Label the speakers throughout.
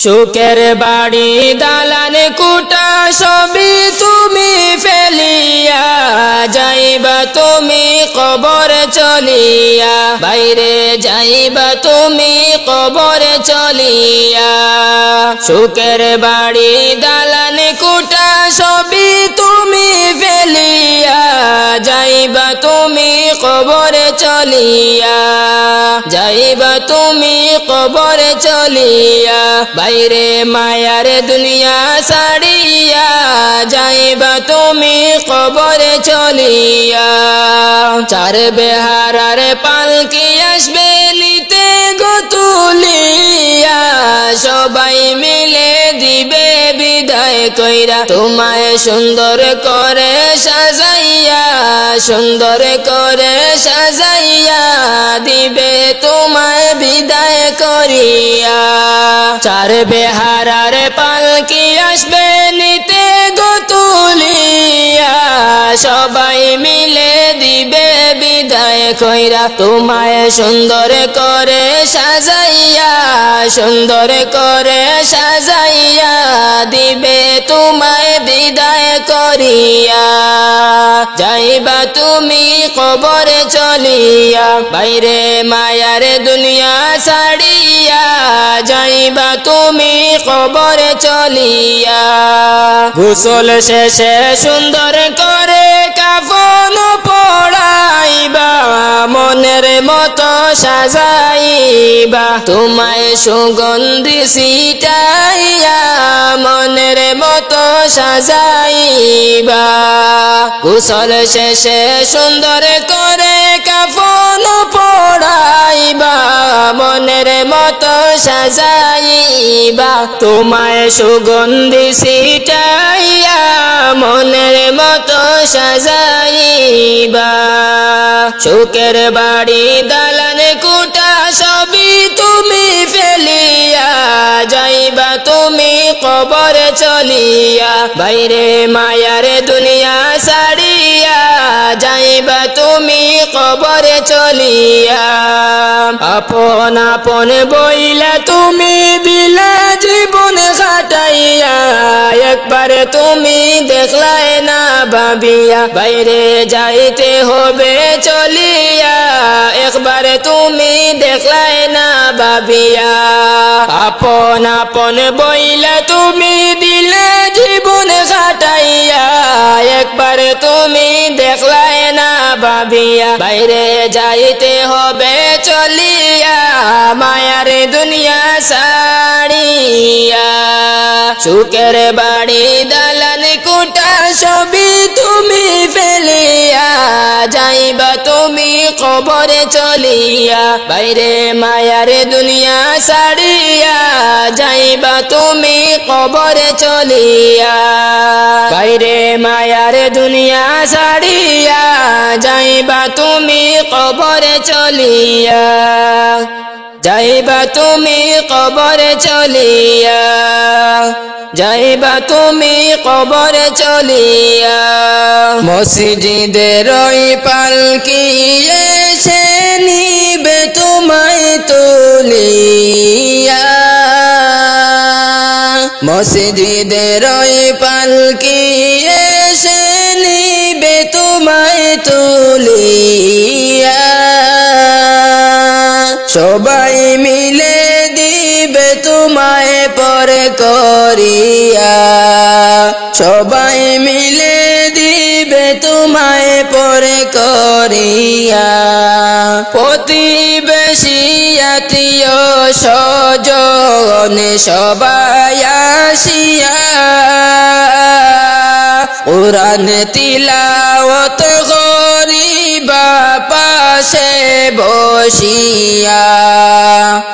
Speaker 1: সুখের বাড়ি দালান কুটা সবই তুমি ফেলিয়া যাইবা তুমি কবর চলিয়া বাইরে যাইবা তুমি কবর চলিয়া সুখের বাড়ি দালান কুটা সবই তুমি ফেলিয়া যাইবা তুমি কবর চলিয়া যাইবা তুমি কবর চলিয়া বাইরে মায়ার দুনিয়া ছাড়িয়া যাইবা তুমি কবর চলিয়া চার বেহারার পালকি আসবে নিতে গো তুলিয়া সবাই মিলে দিবে বিদায় কইরা তোমায় সুন্দর করে সাজাইয়া সুন্দর করে সাজাইয়া দিবে তোমায় বিদায় করিয়া চার বেহারার পালকি আসবে নিতে গো তুলিয়া সবাই মিলে দিবে বিদায় কইরা তোমায় সুন্দর করে সাজাইয়া সুন্দর করে সাজাইয়া দিবে তোমায় বিদায় করিয়া যাইবা তুমি কবর চলিয়া বাইরে মায়ার দুনিয়া ছাড়িয়া যাইবা তুমি কবর চলিয়া গোসল শেষে সুন্দর করে কাফন পড়াইবা মনের মতো সাজাইবা তোমায় সুগন্ধি ছিটাইয়া মনের মতো সাজাইবা গোসল শেষে সুন্দর করে কাফন পড়াইবা মনের মতো সাজাইবা তোমায় সুগন্ধি ছিটাইয়া মনের মতো সাজাইবা সুখের বাড়ি দালান কুটা সবই তুমি ফেলিয়া যাইবা তুমি কবর চলিয়া বাইরে মায়ার দুনিয়া ছাড়িয়া যাইবা তুমি কবর চলিয়া আপন আপন বইলা তুমি দিলা জীবন কাটাইয়া একবার তুমি দেখলাই না ভাবিয়া বাইরে যাইতে হবে চলিয়া একবার তুমি দেখলাই না ভাবিয়া আপন আপন বইলা তুমি দিলে জীবন কাটাইয়া একবার তুমি দেখলাই না ভাবিয়া বাইরে যাইতে হবে চলিয়া মায়ার দুনিয়া ছাড়িয়া সুখের বাড়ি দালান কুটা সবই তুমি ফেলিয়া যাইবা তুমি কবর চলিয়া বাইরে মায়ার দুনিয়া ছাড়িয়া যাইবা তুমি কবর চলিয়া বাইরে মায়ার দুনিয়া ছাড়িয়া যাইবা তুমি কবর চলিয়া যাইবা তুমি কবর চলিয়া যাইবা তুমি কবর চলিয়া মসজিদের ওই পালকি এসে নিবে তোমায় তুলিয়া মসজিদের ওই পালকি এসে নিবে তোমায় তুলিয়া সবাই মিলে দিবে তোমায় পরে করিয়া সবাই মিলে দিবে তোমায় পরে করিয়া প্রতিবেশী আত্মীয় স্বজন সবাই আসিয়া কুরআন তিলাওয়াত করিবা পাশে বসিয়া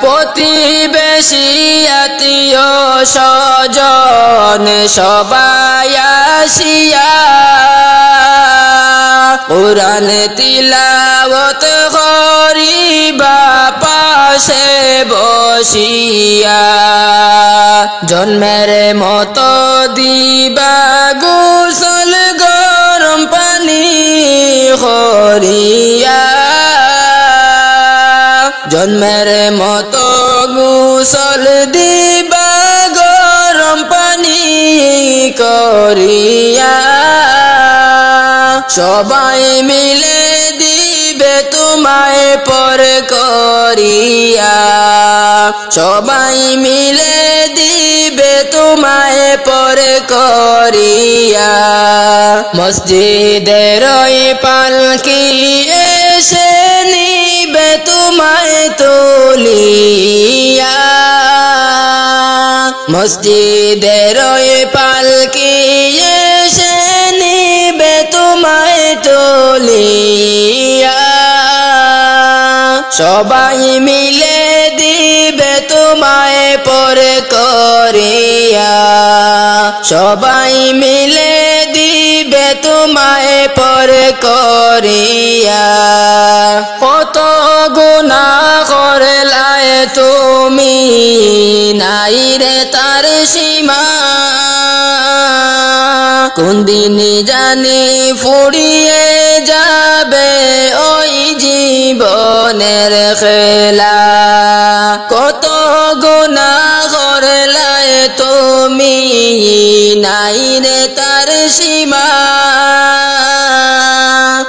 Speaker 1: প্রতিবেশী আত্মীয় স্বজন সবাই আসিয়া কুরআন তিলাওয়াত করিবা পাশে বসিয়া জন্মের মতো দিবা গোসল গরম পানি করিয়া জন্মের মতো গোসল দিবা করিয়া সবাই মিলে দিবে তোমায় পর করিয়া সবাই মিলে দিবে তোমায় পর করিয়া মসজিদের ওই পালকি এসে নিবে তোমায় তুলিয়া মসজিদের ওই পালকি এসে নিবে তোমায় তুলিয়া সবাই মিলে দিবে তোমায় পর করিয়া সবাই মিলে দিবে তোমায় পর করিয়া কত গুনাহ করলায় তুমি নাই রে তার সীমা কোন দিন জানি ফুরিয়ে যাবে ওই জীবনের খেলা কত গুনাহ করলায় তুমি নাই রে তার সীমা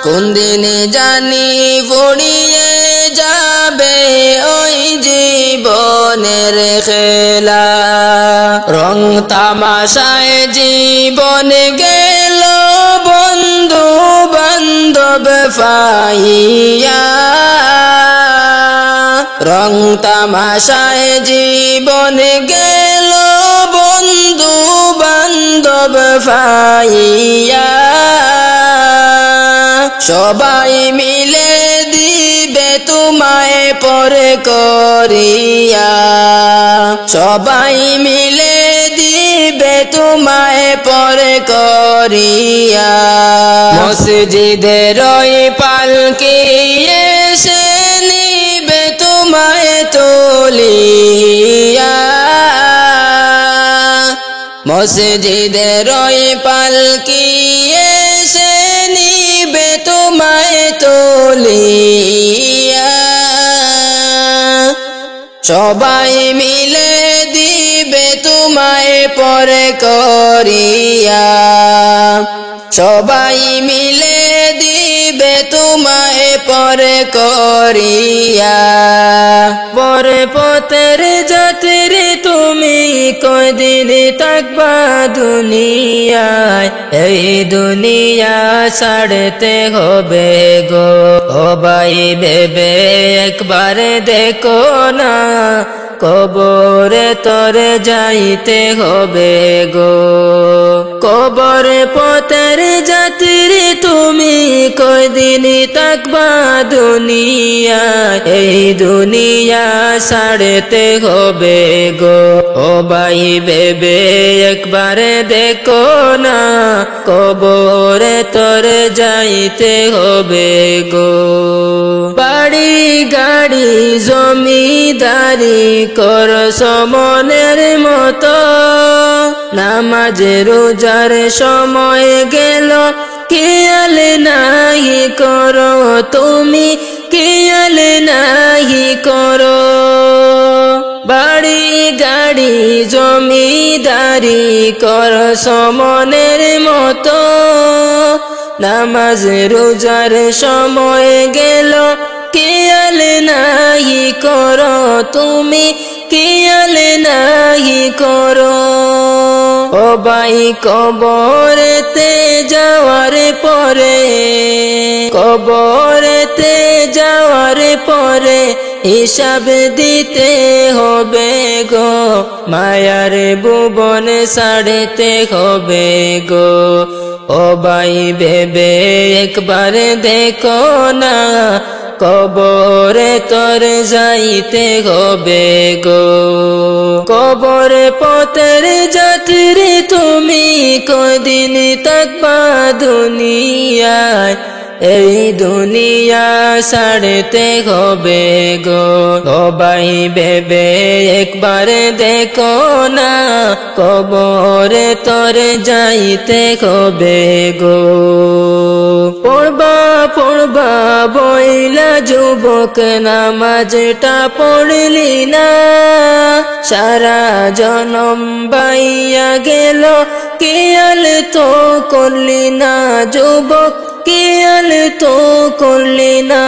Speaker 1: কোন দিন জানি ফুরিয়ে যাবে ওই জীবনের খেলা রং তামাশায় জীবন গেল বন্ধু বান্ধব পাইয়া রং তামাশায় জীবন গেল বন্ধু বান্ধব পাইয়া সবাই মিলে দিবে তোমায় পর করিয়া সবাই মিলে দিবে তোমায় পর করিয়া মসজিদের ওই পালকি এসে নিবে তোমায় তুলিয়া মসজিদের ওই পালকি এসে নিবে তোমায় তুলিয়া সবাই মিলে দিবে তোমায় পর করিয়া সবাই মিলে দিবে তোমায় পর করিয়া পর পথের যাত্রী তুমি কয়দিন থাকবা দুনিয়ায় এই দুনিয়া ছাড়তে হবে গো ও ভাই ভেবে একবার দেখো না কবরে তরে যাইতে হবে গো কবর পথের যাত্রী তুমি কয়দিন থাকবা দুনিয়া এই দুনিয়া ছাড়তে হবে গো ও ভাই ভেবে একবার দেখো না কবরে তরে যাইতে হবে গো বাড়ি গাড়ি জমিদারি কর সমনের মতো নামাজ রোজার সময় গেল খেয়াল নাহি করো তুমি খেয়াল নাহি করো বাড়ি গাড়ি জমিদারি কর সমনের মতো নামাজ রোজার সময় গেল খেয়াল নাহি করো তুমি খেয়াল নাহি করো ও ভাই কবরেতে যাওয়ার পরে কবরেতে যাওয়ার পরে হিসাব দিতে হবে গো মায়ার ভুবন ছাড়তে হবে গো ও ভাই ভেবে একবার দেখো না কবরে তোর যাইতে হবে গো কবর পথের যাত্রী তুমি কদিন থাকবা দুনিয়ায় এই দুনিয়া ছাড়তে হবে গো ও ভাই ভেবে একবার দেখো না কবরে তোর যাইতে হবে গো পড়বা পড়বা বইলা যুবক নামাজটা পড়লি না সারা জনম বাইয়া গেল খেয়াল তো করলি না যুবক, খেয়াল তো করলি না।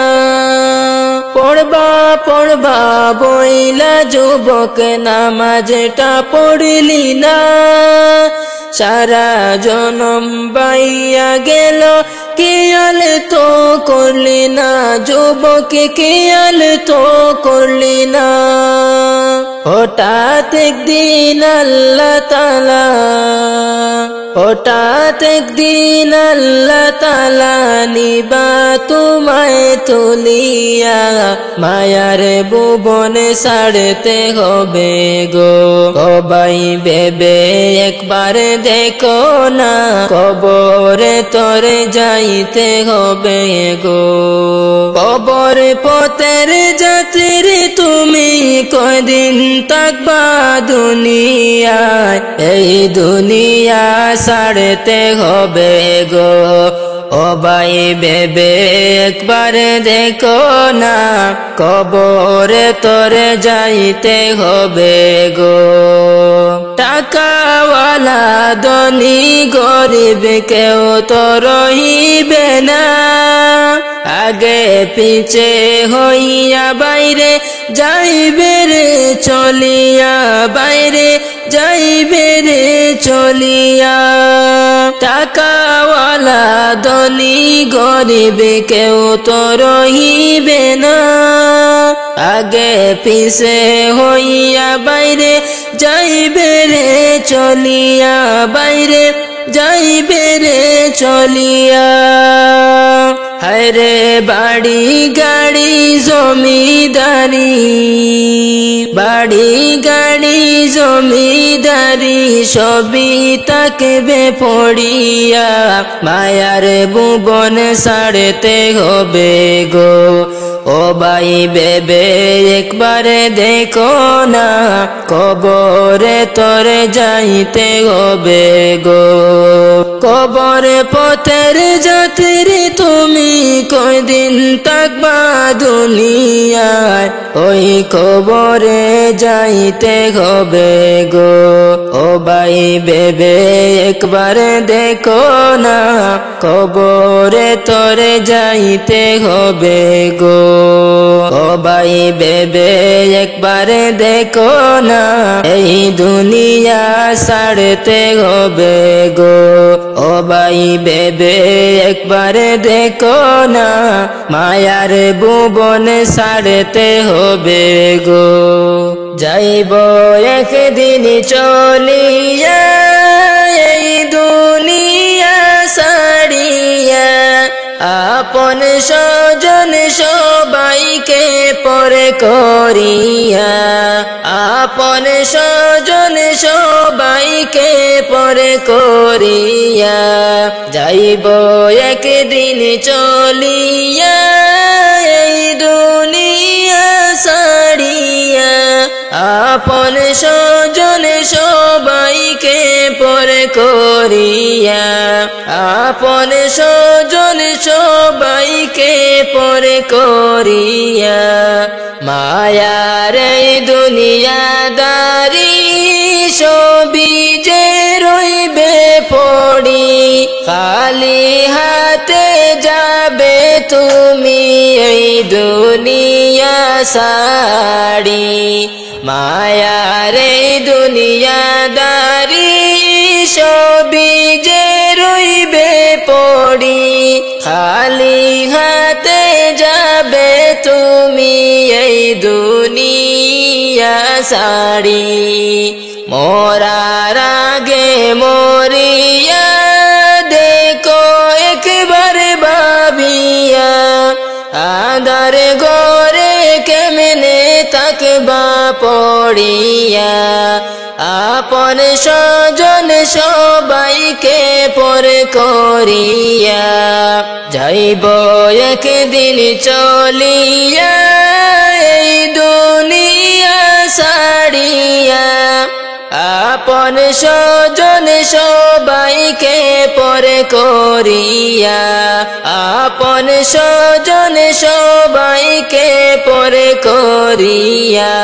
Speaker 1: পড়বা পড়বা বইলা যুবক, নামাজটা পড়লি না। সারা জনম বাইয়া গেল, খেয়াল তো করলি না যুবক, খেয়াল তো করলি না। হঠাৎ একদিন আল্লাহ তাআলা, হঠাৎ একদিন আল্লাহ তাআলা নিবা তোমায় তুলিয়া, মায়ার ভুবনে ছাড়তে হবে গো। সবাই ভেবে একবার দেখো না, কবরে তোরে যাইতে হবে গো। কবর পথের যাত্রী তুমি, কয়দিন থাকবা দুনিয়ায়, এই দুনিয়া ছাড়তে হবে গো। ও ভাই ভেবে একবার দেখো না, কবরে তোরে যাইতে হবে গো। টাকাওয়ালা ধনী গরিব কেউ তো রহিবে না, আগে পিছে হইয়া বাইরে যাইবে রে চলিয়া, বাইরে যাইবে রে চলিয়া। টাকাওয়ালা ধনী গরিব কেউ তো রহিবে না, আগে পিছে হইয়া বাইরে যাইবে রে চলিয়া, বাইরে যাইবে রে চলিয়া। হায়রে বাড়ি গাড়ি জমিদারি, বাড়ি গাড়ি জমিদারি সবই থাকবে পড়িয়া, মায়ার ভুবন ছাড়তে হবে গো। ও ভাই ভেবে একবার দেখো না, কবরে তোরে যাইতে হবে গো। কবর পথের যাত্রী তুমি, কয়দিন থাকবা দুনিয়ায়, ওই কবরে যাইতে হবে গো। ও ভাই ভেবে একবার দেখো না, কবরে তোরে যাইতে হবে গো। ও ভাই ভেবে একবার দেখো না, এই দুনিয়া ছাড়তে হবে গো। ও ভাই ভেবে একবার দেখো না, মায়ার ভুবন ছাড়তে হবে গো। যাইব একদিন চলিয়া, এই দুনিয়া ছাড়িয়া, আপন স্বজন সবাইকে পরে করিয়া, আপন স্বজন সবাইকে পরে করিয়া। যাইব একদিন চলিয়া, এই দুনিয়া ছাড়িয়া, আপন স্বজন সবাইকে পরে করিয়া, আপন স্বজন সবাইকে পরে করিয়া। মায়ার এই দুনিয়াদারি সবই যে রইবে পড়ি, খালি হাতে যাবে তুমি এই দুনিয়া ছাড়ি। মায়ার এই দুনিয়াদারি সবই যে রইবে পড়ি, খালি হাতে যাবে তুমি এই দুনিয়া ছাড়ি। মরার আগে মরিয়া দেখো একবার ভাবিয়া, আধার ঘরে কেমনে থাকবা পড়িয়া, আপন স্বজন সবাইকে পরে করিয়া। যাইব একদিন চলিয়া, এই দুনিয়া ছাড়িয়া, আপন স্বজন সবাইকে পরে করিয়া, আপন স্বজন সবাইকে পরে করিয়া।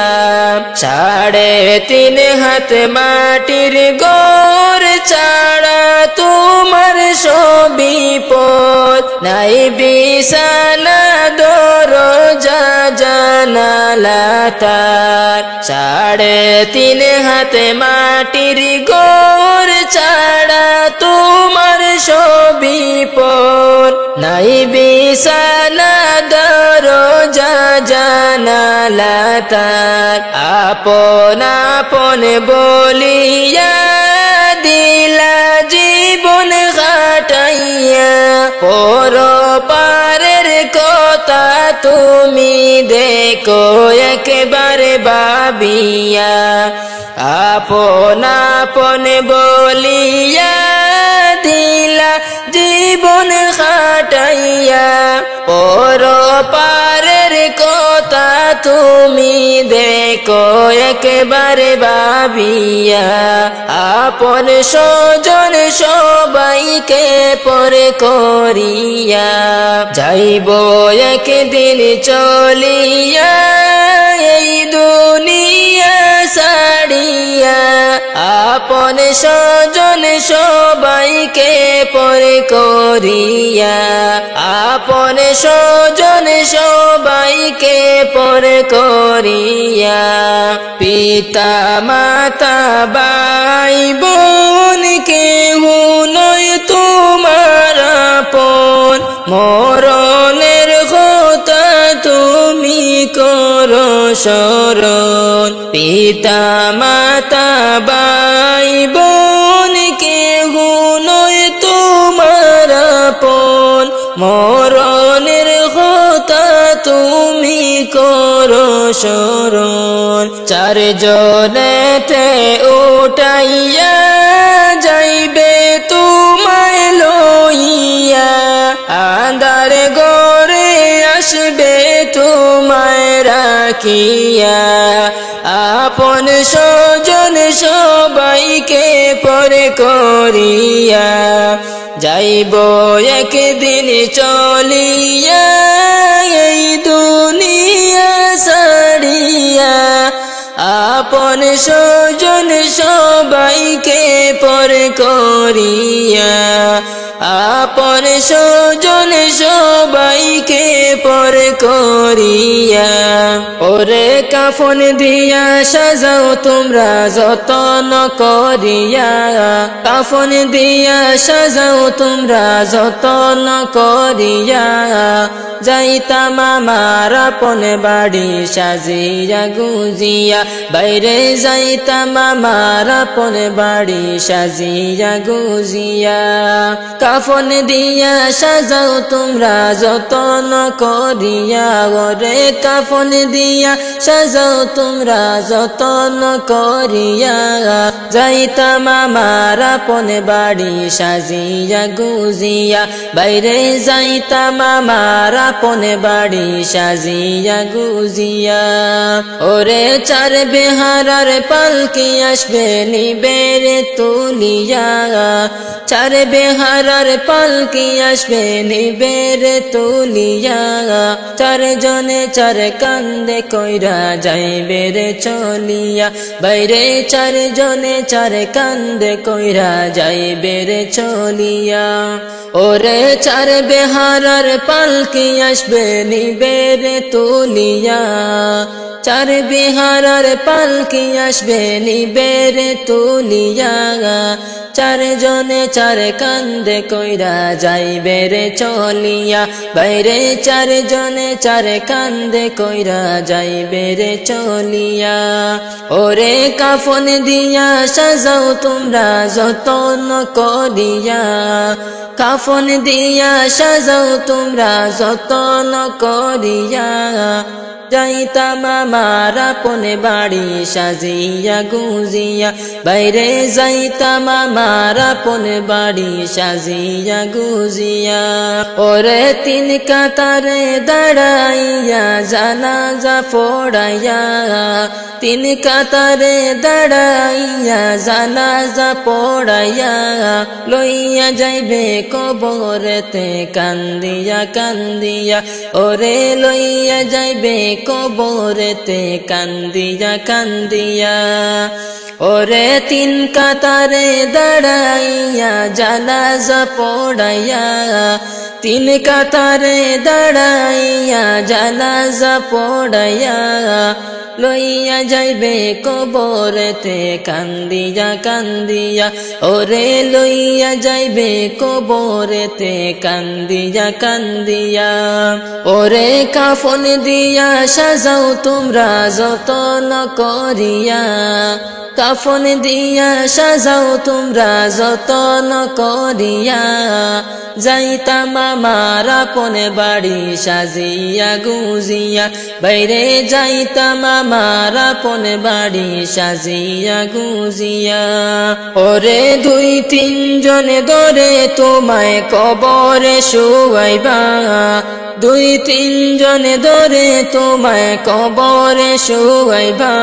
Speaker 1: 3.5 হাত মাটির ঘর ছাড়া তোমার সবিপদ নাই বিছানা দরজা জানালা তার 3.5 হাতে মাটির ঘর ছাড়া তোমার সবিপদ নাই বিছানা দরজা জানালা তার আপন আপন বলিয়া দিলা জীবন কাটাইয়া পরপারের কথা তুমি দেখো একবার ভাবিয়া আপন আপন বলিয়া দিলা জীবন কাটাইয়া পরপারের কথা তুমি দেখো একবার ভাবিয়া আপন স্বজন সবাইকে পরে করিয়া যাইব একদিন চলিয়া এই দুনিয়া ছাড়িয়া আপন স্বজন সবাইকে পরে করিয়া আপন স্বজন সবাইকে পরে করিয়া পিতা মাতা ভাই বোন কেহ নয় তোমার আপন মরণের কথা তুমি করো স্মরণ পিতা মাতা ভাই বোন কেহ নয় তোমার আপন মরণের কথা তুমি করো স্মরণ 4 জনেতে উঠাইয়া যাইবে তোমায় লইয়া আন্ধার ঘরে আসবে তোমায় রাখিয়া আপন স্বজন সবাইকে পরে করিয়া যাইব একদিন চলিয়া এই দুনিয়া ছাড়িয়া আপন স্বজন সবাইকে পরে করিয়া আপন স্বজন সবাইকে পরে করিয়া ওরে কাফন দিয়া সাজাও তোমরা যতন করিয়া কাফন দিয়া সাজাও তোমরা যতন করিয়া যাইতাম আমার আপন বাড়ি সাজিয়া গুজিয়া বাইরে যাইতাম আমার আপন বাড়ি সাজিয়া গুজিয়া কাফন দিয়া সাজাও তোমরা যতন করিয়া ওরে কাফন দিয়া সাজাও তোমরা যতন করিয়া যাইতাম আমার আপন বাড়ি সাজিয়া গুজিয়া বাইরে যাইতাম আমার আপন বাড়ি সাজিয়া গুজিয়া ওরে 4 বেহারার পালকি আসবে নিবের তুলিয়া 4 বেহারার পালকি আসবে নিবের তুলিয়া 4 জনে 4 কান্দে কইরা যাইবে রে চলিয়া বাইরে 4 জনে 4 কান্দে কইরা যাইবে রে চলিয়া ওরে 4 বেহারার পালকি আসবে নিবের তুলিয়া 4 বেহারার পালকি আসবে নিবের তুলিয়া 4 জনে 4 কান্দে কইরা যাইবে রে চলিয়া বাইরে 4 জনে 4 কান্দে কইরা যাইবে রে চলিয়া ওরে কাফন দিয়া সাজাও তোমরা যতন করিয়া কাফন দিয়া সাজাও তোমরা যতন করিয়া যাইতাম আমার আপন বাড়ি সাজিয়া গুজিয়া বাইরে যাইতাম আমার আপন বাড়ি সাজিয়া গুজিয়া ওরে 3 কাতারে দাঁড়াইয়া জানাজা পড়াইয়া 3 কাতারে দাঁড়াইয়া জানাজা পড়াইয়া লইয়া যাইবে কবরেতে কান্দিয়া কান্দিয়া ওরে লইয়া যাইবে কবরেতে কান্দিয়া কান্দিয়া ওরে তিন কাতারে দাঁড়াইয়া জানাজা পড়াইয়া তিন কাতারে দাঁড়াইয়া জানাজা পড়াইয়া লইয়া যাইবে কবরেতে কান্দিয়া কান্দিয়া ওরে লইয়া যাইবে কবরেতে কান্দিয়া কান্দিয়া ওরে কাফন দিয়া সাজাও তোমরা যতন করিয়া কাফন দিয়া সাজাও তোমরা যতন করিয়া যাইতাম আমার আপন বাড়ি সাজিয়া গুজিয়া বাইরে যাইতাম আমার আপন বাড়ি সাজিয়া গুজিয়া ওরে দুই তিনজনে ধরে তোমায় কবরে শুয়াইবা দুই তিনজনে ধরে তোমায় কবরে শুয়াইবা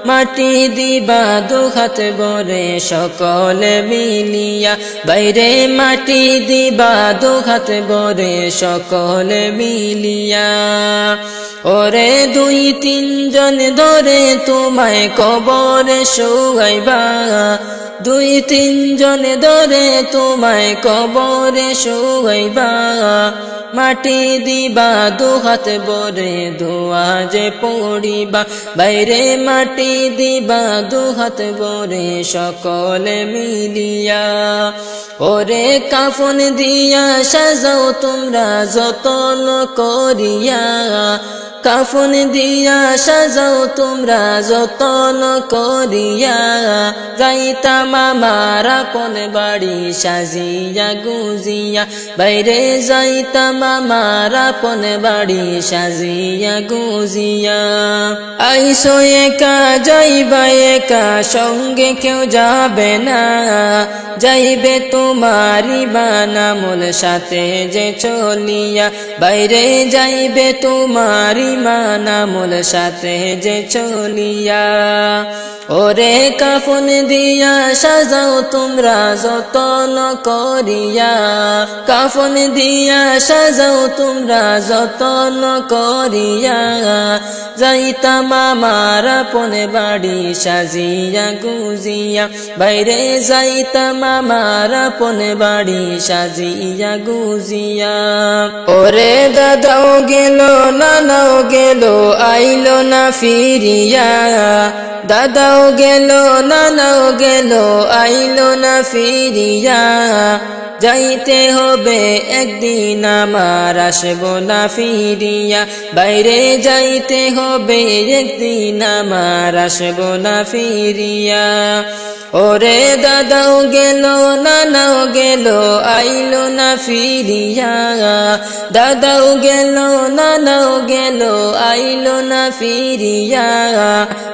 Speaker 1: মাটি দিবা দুহাত ভরে সকলে মিলিয়া বাইরে মাটি দিবা দুহাত ভরে সকলে মিলিয়া ওরে দুই তিনজন ধরে তোমায় কবরে শুয়াইবা দুই তিনজন ধরে তোমায় কবরে শুয়াইবা মাটি দিবা দুহাত ভরে দোয়া যে পড়িবা বাইরে মাটি দিবা দুহাত ভরে সকলে মিলিয়া ওরে কাফন দিয়া সাজাও তোমরা যতন করিয়া কাফন দিয়া সাজাও তোমরা যতন করিয়া যাইতাম আমার আপন বাড়ি সাজিয়া গুজিয়া বাইরে যাইতাম আমার আপন বাড়ি সাজিয়া গুজিয়া আইসো একা যাইবা একা সঙ্গে কেউ যাবে না যাইবে তোমারি বানামুল সাথে যে চলিয়া বাইরে যাইবে তোমারি মানামুল সাথে যে চলিয়া ওরে কাফন দিয়া সাজাও তোমরা যতন করিয়া কাফন দিয়া সাজাও তোমরা যতন করিয়া যাইতাম আমার আপন বাড়ি সাজিয়া গুজিয়া বাইরে যাইতাম আমার আপন বাড়ি সাজিয়া গুজিয়া ওরে দাদাও গেল নানাও গেল আইলো না ফিরিয়া দাদাও গেল নানাও গেল আইলো না ফিরিয়া যাইতে হবে একদিন আমার আসবো না ফিরিয়া বাইরে যাইতে হবে একদিন আমার আসবো না ফিরিয়া ওরে দাদাও গেল নানাও গেল আইলো না ফিরিয়া দাদাও গেল নানাও গেল আইলো না ফিরিয়া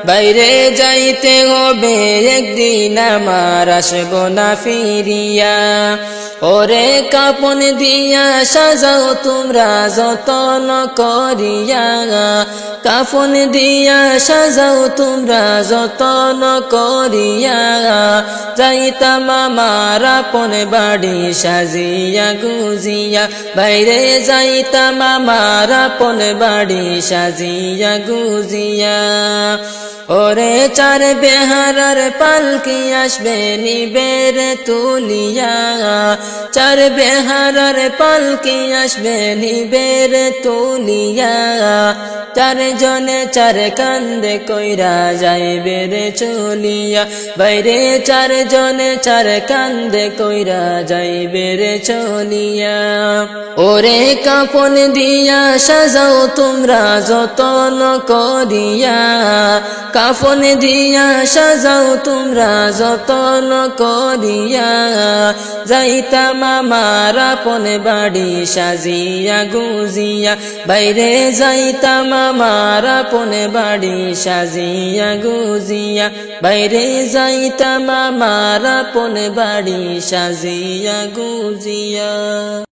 Speaker 1: বাইরে যাইতে হবে একদিন আমার আসবো না ফিরিয়া ওরে কাপন দিয়া সাজাও তোমরা যতন করিয়া কাফন দিয়া সাজাও তোমরা যতন করিয়া যাইতাম আমার আপন বাড়ি সাজিয়া গুজিয়া বাইরে যাইতাম আমার আপন বাড়ি সাজিয়া গুজিয়া ওরে চার বেহারার পালকি আসবে নিবের তুলিয়া চার বেহারার পালকি আসবে নিবের তুলিয়া চার জনে চার কান্দে কইরা যাইবে রে চলিয়া বাইরে চার জনে চার কান্দে কইরা যাইবে রে চলিয়া ওরে কাপন দিয়া সাজাও তোমরা যতন করিয়া কাফন দিয়া সাজাও তোমরা যতন করিয়া যাইতাম আমার আপন বাড়ি সাজিয়া গুজিয়া বাইরে যাইতাম আমার আপন বাড়ি সাজিয়া গুজিয়া বাইরে যাইতাম আমার আপন বাড়ি সাজিয়া গুজিয়া।